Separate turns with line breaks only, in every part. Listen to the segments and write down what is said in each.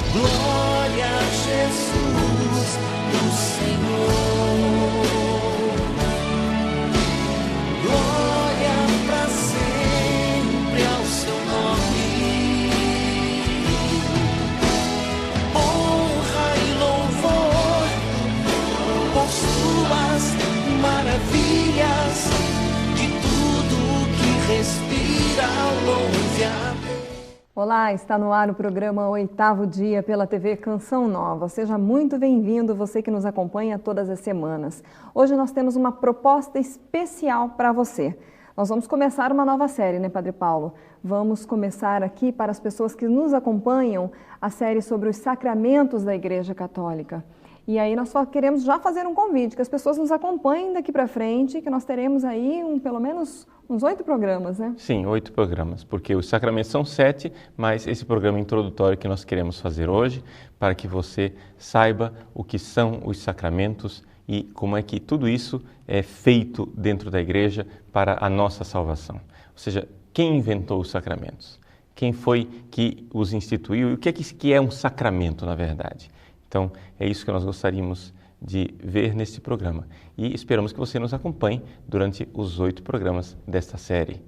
Glória a Jesus, o Senhor. Glória para sempre ao seu nome. Honra e louvor por suas maravilhas, de tudo que respira, louve a Deus.
Olá, está no ar o programa Oitavo Dia pela TV Canção Nova. Seja muito bem-vindo, você que nos acompanha todas as semanas. Hoje nós temos uma proposta especial para você. Nós vamos começar uma nova série, né, Padre Paulo? Vamos começar aqui, para as pessoas que nos acompanham, a série sobre os sacramentos da Igreja Católica. E aí nós só queremos já fazer um convite, que as pessoas nos acompanhem daqui para frente, que nós teremos aí pelo menos uns 8 programas, né?
Sim, 8 programas, porque os sacramentos são 7, mas esse programa introdutório que nós queremos fazer hoje, para que você saiba o que são os sacramentos e como é que tudo isso é feito dentro da igreja para a nossa salvação. Ou seja, quem inventou os sacramentos? Quem foi que os instituiu? E o que é um sacramento, na verdade? Então, é isso que nós gostaríamos de ver neste programa. E esperamos que você nos acompanhe durante os 8 programas desta série.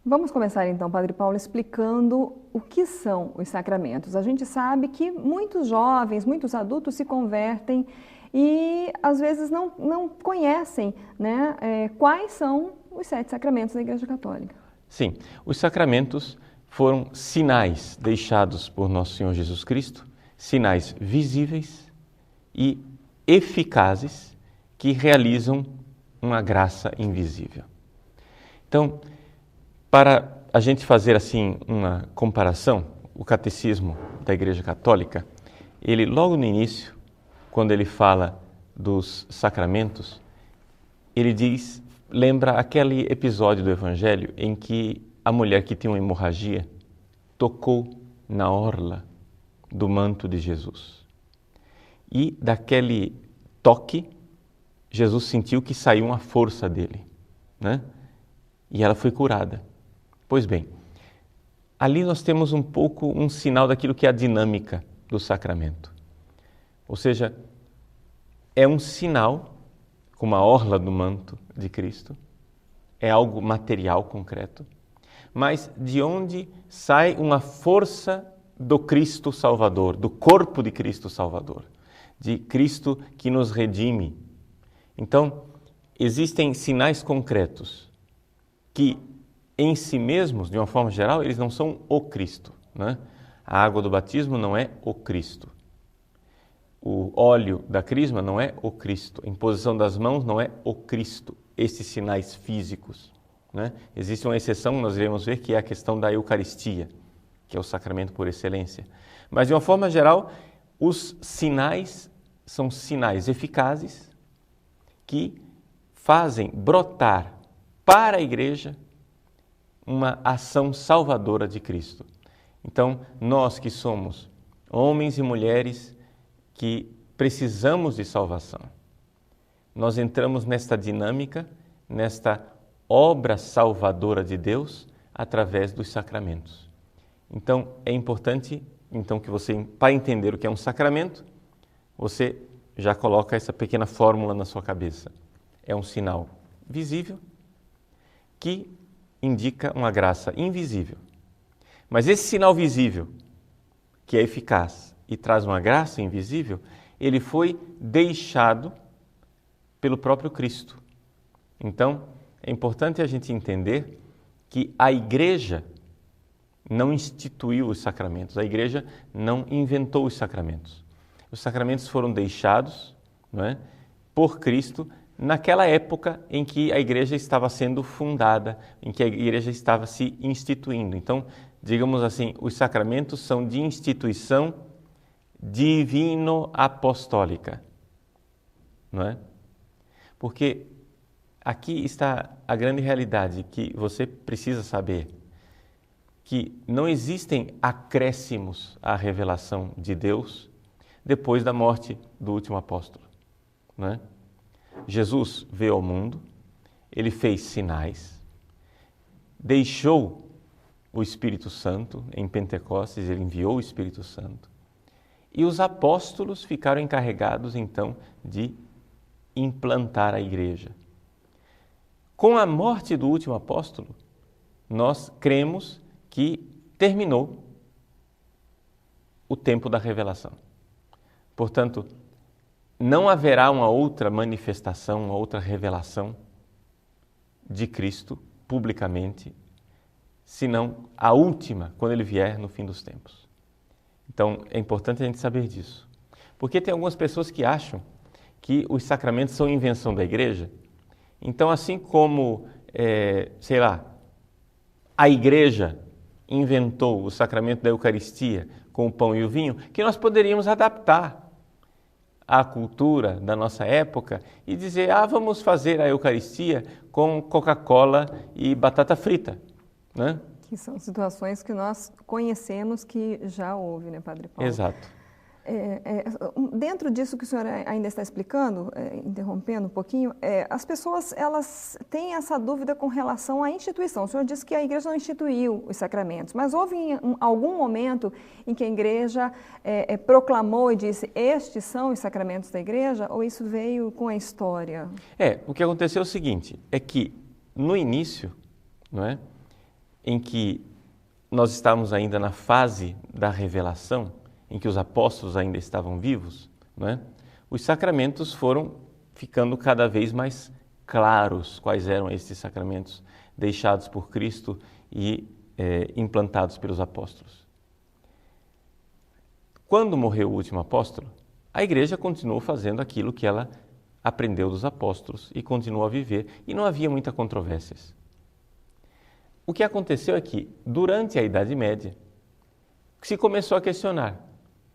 Vamos começar então, Padre Paulo, explicando o que são os sacramentos. A gente sabe que muitos jovens, muitos adultos se convertem e às vezes não conhecem, né, quais são os 7 sacramentos da Igreja Católica.
Sim, os sacramentos foram sinais deixados por Nosso Senhor Jesus Cristo, sinais visíveis e eficazes que realizam uma graça invisível. Então, para a gente fazer assim uma comparação, o Catecismo da Igreja Católica, ele logo no início, quando ele fala dos sacramentos, ele diz, lembra aquele episódio do Evangelho em que a mulher que tinha uma hemorragia tocou na orla do manto de Jesus. E daquele toque, Jesus sentiu que saiu uma força dele, né? E ela foi curada. Pois bem, ali nós temos um sinal daquilo que é a dinâmica do sacramento. Ou seja, é um sinal, como a orla do manto de Cristo, é algo material, concreto, mas de onde sai uma força do Cristo Salvador, do corpo de Cristo Salvador, de Cristo que nos redime. Então, existem sinais concretos que, em si mesmos, de uma forma geral, eles não são o Cristo, né? A água do batismo não é o Cristo. O óleo da crisma não é o Cristo. A imposição das mãos não é o Cristo. Esses sinais físicos, né? Existe uma exceção, nós iremos ver, que é a questão da Eucaristia, que é o sacramento por excelência. Mas, de uma forma geral, os sinais são sinais eficazes que fazem brotar para a igreja uma ação salvadora de Cristo. Então, nós que somos homens e mulheres que precisamos de salvação, nós entramos nesta dinâmica, nesta obra salvadora de Deus através dos sacramentos. Então, é importante que você, para entender o que é um sacramento, você já coloca essa pequena fórmula na sua cabeça. É um sinal visível que indica uma graça invisível. Mas esse sinal visível, que é eficaz e traz uma graça invisível, ele foi deixado pelo próprio Cristo. Então, é importante a gente entender que a Igreja não instituiu os sacramentos, a Igreja não inventou os sacramentos. Os sacramentos foram deixados, não é, por Cristo naquela época em que a Igreja estava sendo fundada, em que a Igreja estava se instituindo. Então, digamos assim, os sacramentos são de instituição divino-apostólica, não é? Porque aqui está a grande realidade que você precisa saber, que não existem acréscimos à revelação de Deus depois da morte do último apóstolo, não é? Jesus veio ao mundo, ele fez sinais, deixou o Espírito Santo em Pentecostes, ele enviou o Espírito Santo, E os apóstolos ficaram encarregados, então, de implantar a igreja. Com a morte do último apóstolo, nós cremos que terminou o tempo da revelação. Portanto, não haverá uma outra manifestação, uma outra revelação de Cristo publicamente, senão a última, quando Ele vier no fim dos tempos. Então, é importante a gente saber disso. Porque tem algumas pessoas que acham que os sacramentos são invenção da igreja. Então, assim como, a igreja inventou o sacramento da Eucaristia com o pão e o vinho, que nós poderíamos adaptar à cultura da nossa época e dizer, vamos fazer a Eucaristia com Coca-Cola e batata frita, né?
Que são situações que nós conhecemos que já houve, né, Padre Paulo?
Exato.
Dentro disso que o senhor ainda está explicando, interrompendo um pouquinho, as pessoas elas têm essa dúvida com relação à instituição. O senhor disse que a igreja não instituiu os sacramentos, mas houve algum momento em que a igreja proclamou e disse, estes são os sacramentos da igreja, ou isso veio com a história?
O que aconteceu é o seguinte, é que no início, não é, em que nós estávamos ainda na fase da revelação, em que os apóstolos ainda estavam vivos, não é? Os sacramentos foram ficando cada vez mais claros quais eram esses sacramentos deixados por Cristo e implantados pelos apóstolos. Quando morreu o último apóstolo, a igreja continuou fazendo aquilo que ela aprendeu dos apóstolos e continuou a viver, e não havia muita controvérsias. O que aconteceu é que, durante a Idade Média, se começou a questionar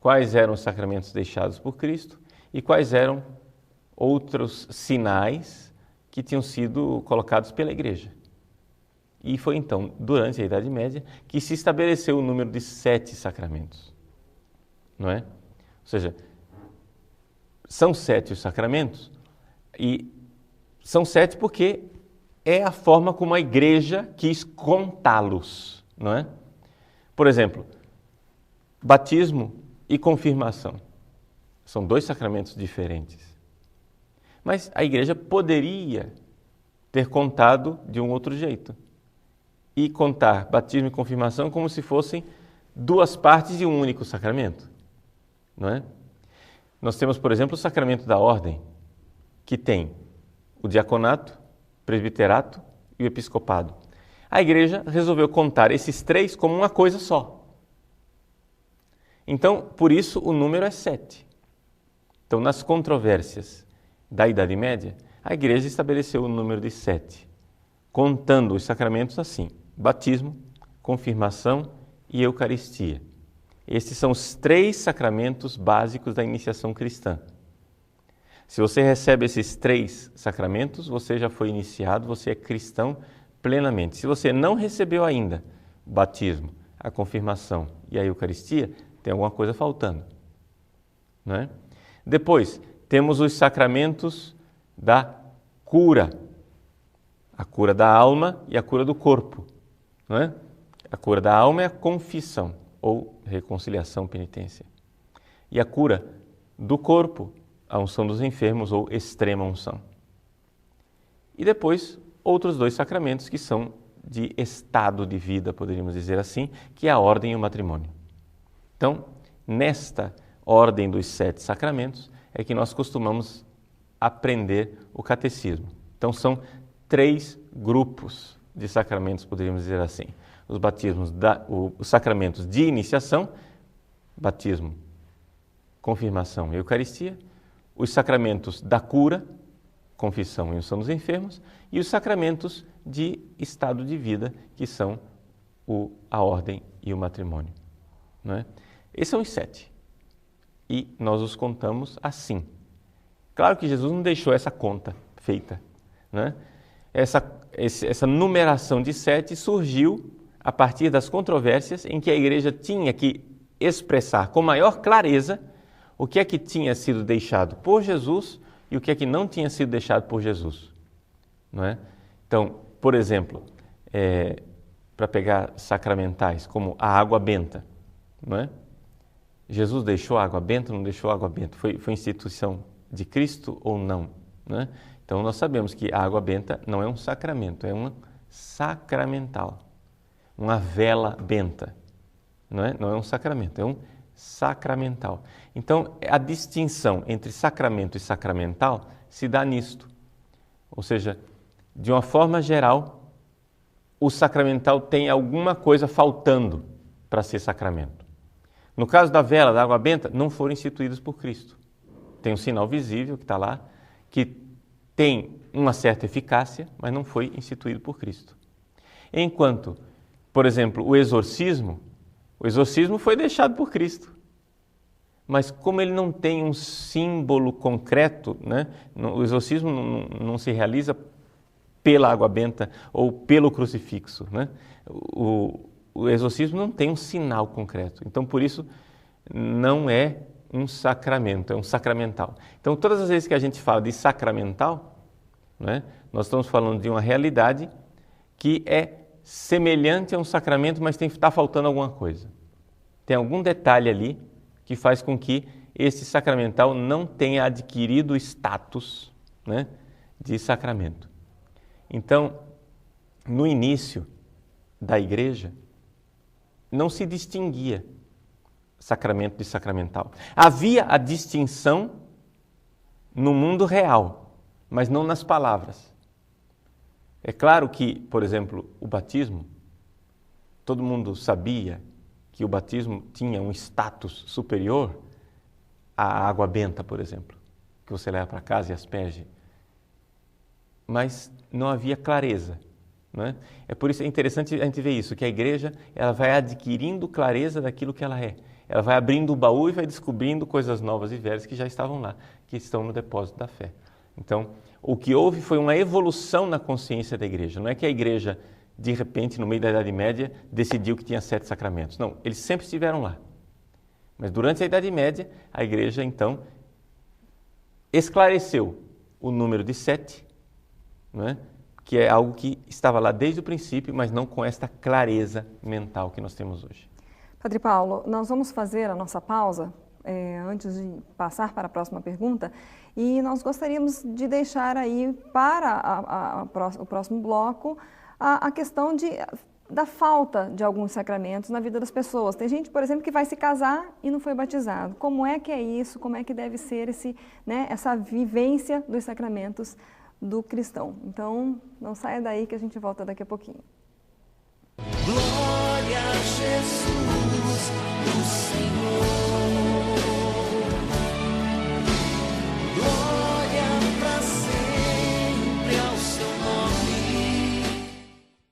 quais eram os sacramentos deixados por Cristo e quais eram outros sinais que tinham sido colocados pela igreja. E foi então, durante a Idade Média, que se estabeleceu o número de 7 sacramentos. Não é? Ou seja, são 7 os sacramentos, e são 7 porque é a forma como a igreja quis contá-los. Não é? Por exemplo, batismo e confirmação. São 2 sacramentos diferentes. Mas a igreja poderia ter contado de um outro jeito. E contar batismo e confirmação como se fossem 2 partes de um único sacramento. Não é? Nós temos, por exemplo, o sacramento da ordem, que tem o diaconato, o presbiterato e o episcopado. A igreja resolveu contar esses 3 como uma coisa só. Então, por isso, o número é 7. Então, nas controvérsias da Idade Média, a igreja estabeleceu o número de 7, contando os sacramentos assim, batismo, confirmação e Eucaristia. Estes são os 3 sacramentos básicos da iniciação cristã. Se você recebe esses 3 sacramentos, você já foi iniciado, você é cristão plenamente. Se você não recebeu ainda o batismo, a confirmação e a Eucaristia, tem alguma coisa faltando, não é? Depois, temos os sacramentos da cura, a cura da alma e a cura do corpo, não é? A cura da alma é a confissão, ou reconciliação, penitência. E a cura do corpo, a unção dos enfermos, ou extrema unção. E depois, outros 2 sacramentos que são de estado de vida, poderíamos dizer assim, que é a ordem e o matrimônio. Então, nesta ordem dos 7 sacramentos, é que nós costumamos aprender o catecismo. Então, são 3 grupos de sacramentos, poderíamos dizer assim. Os os sacramentos de iniciação, batismo, confirmação e Eucaristia, os sacramentos da cura, confissão e unção dos enfermos, e os sacramentos de estado de vida, que são a ordem e o matrimônio. Não é? Esses são os 7. E nós os contamos assim. Claro que Jesus não deixou essa conta feita. Né? Essa numeração de 7 surgiu a partir das controvérsias em que a igreja tinha que expressar com maior clareza o que é que tinha sido deixado por Jesus e o que é que não tinha sido deixado por Jesus. Não é? Então, por exemplo, para pegar sacramentais como a água benta, não é? Jesus deixou a água benta ou não deixou a água benta? Foi instituição de Cristo ou não? Né? Então nós sabemos que a água benta não é um sacramento, é uma sacramental. Uma vela benta. Não é um sacramento, é um sacramental. Então a distinção entre sacramento e sacramental se dá nisto. Ou seja, de uma forma geral, o sacramental tem alguma coisa faltando para ser sacramento. No caso da vela, da água benta, não foram instituídos por Cristo. Tem um sinal visível que está lá, que tem uma certa eficácia, mas não foi instituído por Cristo. Enquanto, por exemplo, o exorcismo foi deixado por Cristo. Mas como ele não tem um símbolo concreto, né? O exorcismo não se realiza pela água benta ou pelo crucifixo, né? O exorcismo não tem um sinal concreto. Então, por isso, não é um sacramento, é um sacramental. Então, todas as vezes que a gente fala de sacramental, né, nós estamos falando de uma realidade que é semelhante a um sacramento, mas está faltando alguma coisa. Tem algum detalhe ali que faz com que esse sacramental não tenha adquirido o status, né, de sacramento. Então, no início da igreja, não se distinguia sacramento de sacramental. Havia a distinção no mundo real, mas não nas palavras. É claro que, por exemplo, o batismo, todo mundo sabia que o batismo tinha um status superior à água benta, por exemplo, que você leva para casa e asperge. Mas não havia clareza. Não é? É por isso é interessante a gente ver isso, que a igreja ela vai adquirindo clareza daquilo que ela é. Ela vai abrindo o baú e vai descobrindo coisas novas e velhas que já estavam lá, que estão no depósito da fé. Então, o que houve foi uma evolução na consciência da igreja. Não é que a igreja, de repente, no meio da Idade Média, decidiu que tinha 7 sacramentos. Não, eles sempre estiveram lá. Mas durante a Idade Média, a igreja, então, esclareceu o número de 7, não é? Que é algo que estava lá desde o princípio, mas não com esta clareza mental que nós temos hoje.
Padre Paulo, nós vamos fazer a nossa pausa antes de passar para a próxima pergunta e nós gostaríamos de deixar aí para o próximo bloco a questão da falta de alguns sacramentos na vida das pessoas. Tem gente, por exemplo, que vai se casar e não foi batizado. Como é que é isso? Como é que deve ser essa vivência dos sacramentos do cristão? Então, não saia daí que a gente volta daqui a pouquinho.
Glória a Jesus, o Senhor.